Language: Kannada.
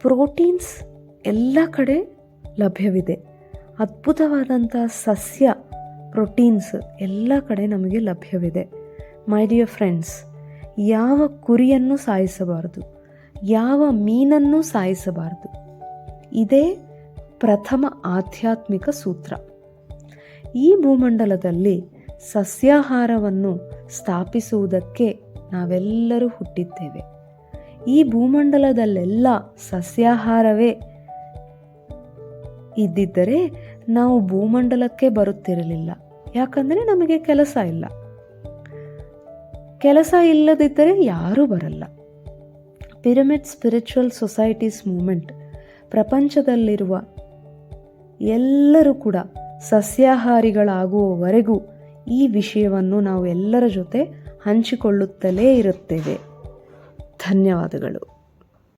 ಪ್ರೋಟೀನ್ಸ್ ಎಲ್ಲ ಕಡೆ ಲಭ್ಯವಿದೆ. ಅದ್ಭುತವಾದಂಥ ಸಸ್ಯ ಪ್ರೋಟೀನ್ಸ್ ಎಲ್ಲ ಕಡೆ ನಮಗೆ ಲಭ್ಯವಿದೆ. ಮೈ ಡಿಯರ್ ಫ್ರೆಂಡ್ಸ್, ಯಾವ ಕುರಿಯನ್ನು ಸಾಯಿಸಬಾರದು, ಯಾವ ಮೀನನ್ನು ಸಾಯಿಸಬಾರದು. ಇದೇ ಪ್ರಥಮ ಆಧ್ಯಾತ್ಮಿಕ ಸೂತ್ರ. ಈ ಭೂಮಂಡಲದಲ್ಲಿ ಸಸ್ಯಾಹಾರವನ್ನು ಸ್ಥಾಪಿಸುವುದಕ್ಕೆ ನಾವೆಲ್ಲರೂ ಹುಟ್ಟಿದ್ದೇವೆ. ಈ ಭೂಮಂಡಲದಲ್ಲೆಲ್ಲ ಸಸ್ಯಾಹಾರವೇ ಇದ್ದಿದ್ದರೆ ನಾವು ಭೂಮಂಡಲಕ್ಕೆ ಬರುತ್ತಿರಲಿಲ್ಲ. ಯಾಕಂದರೆ ನಮಗೆ ಕೆಲಸ ಇಲ್ಲ. ಕೆಲಸ ಇಲ್ಲದಿದ್ದರೆ ಯಾರೂ ಬರಲ್ಲ. ಪಿರಮಿಡ್ ಸ್ಪಿರಿಚುವಲ್ ಸೊಸೈಟೀಸ್ ಮೂವ್ಮೆಂಟ್ ಪ್ರಪಂಚದಲ್ಲಿರುವ ಎಲ್ಲರೂ ಕೂಡ ಸಸ್ಯಾಹಾರಿಗಳಾಗುವವರೆಗೂ ಈ ವಿಷಯವನ್ನು ನಾವು ಎಲ್ಲರ ಜೊತೆ ಹಂಚಿಕೊಳ್ಳುತ್ತಲೇ ಇರುತ್ತೇವೆ. ಧನ್ಯವಾದಗಳು.